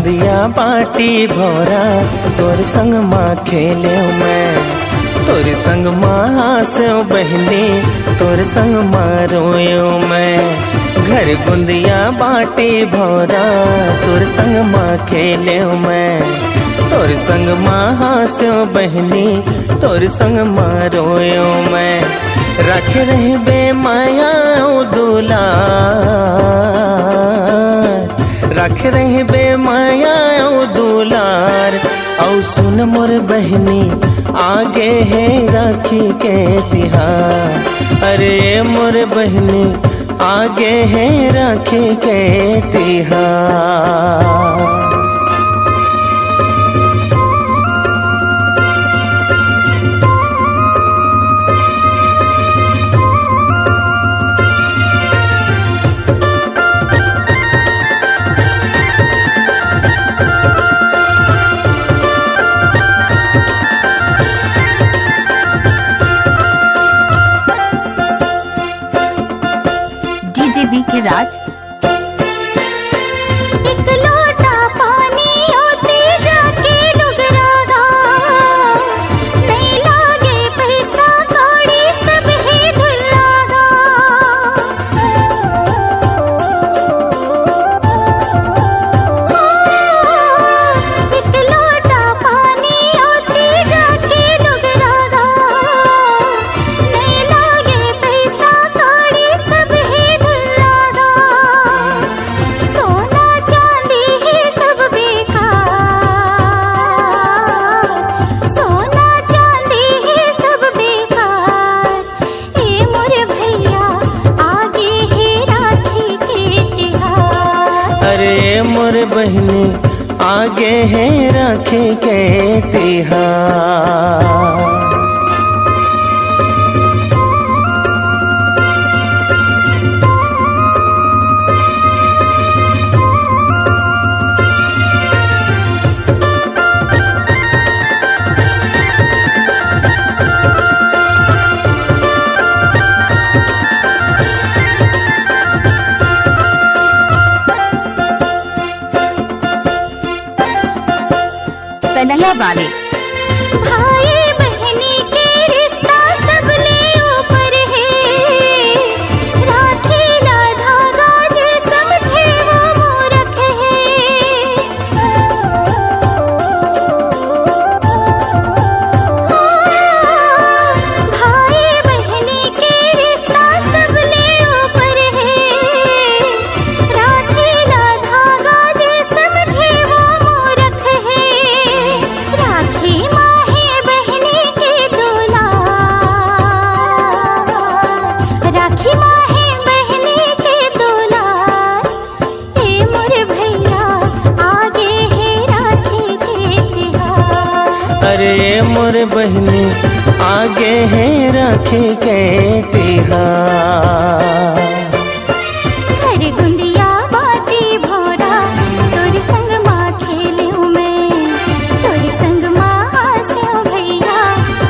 गुंदिया बाटी भौरा तोर संग माँ खेले मैं, तोर संग माँ हंसो बहनी, तोर संग माँ रोयो मैं। घर गुंदिया बाटी भौरा तोर संग माँ खेले मैं, तोर संग माँ हंसो बहनी, तोर संग माँ रोयो मैं। रख रहे बे माया दुलार, रख रहे बे माया दुलार। औ सुन मोर बहनी आगे है राखी के तिहार, अरे मोर बहनी आगे है राखी के तिहार। डीजे के राज। एक लोटा पानी ओते जाके लुगरागा, नहीं लागे पैसा कौड़ी सब ही धुर्रागा। एक लोटा पानी ओते जाके लुगरागा, नहीं लागे पैसा कौड़ी सब ही धुर्रागा। सोना चांदी है सब बेकार, सोना चांदी है सब बेकार। ए मोर भैया आगे है राखी के तिहार, अरे मोर बहनी आगे है राखी के तिहार। कन्हैया वाले। भाई बहनी के रिश्ता सबले ऊपर है, राखी ना धागा जे समझे वो मूर्ख है। भाई बहनी के रिश्ता सबले ऊपर है, राखी ना धागा जे समझे वो मूर्ख है। राखी माहे बहनी के दुलार, राखी माहे बहनी के दुलार। ए मोर भैया आगे है राखी के तिहार, अरे मोर बहनी आगे है राखी के तिहार। घर गुंदिया बाटी भौरा तोर संग माँ खेले मैं, तोर संग माँ हंसो भैया,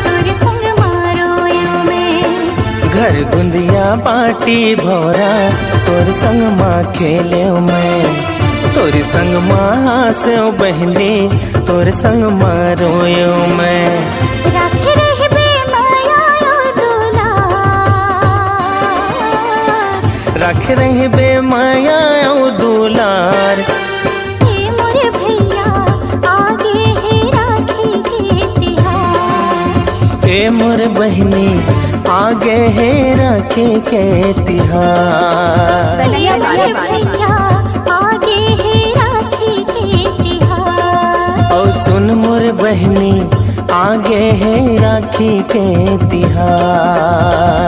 तोर संग माँ रोयो मैं। घर गुंदिया बाटी भौरा तोर संग माँ खेले मैं, तोर संग माँ हंसो बहनी, तोर संग माँ रोयो मैं। रख रहे बे माया दुलार, रख रहे बे माया दुलार। ए मोर भैया आगे है राखी के तिहार, ए मोर बहनी आगे है राखी के तिहार। कन्हैया वाले। भैया आगे है राखी के तिहार। और सुन मोर बहनी आगे है राखी के तिहार।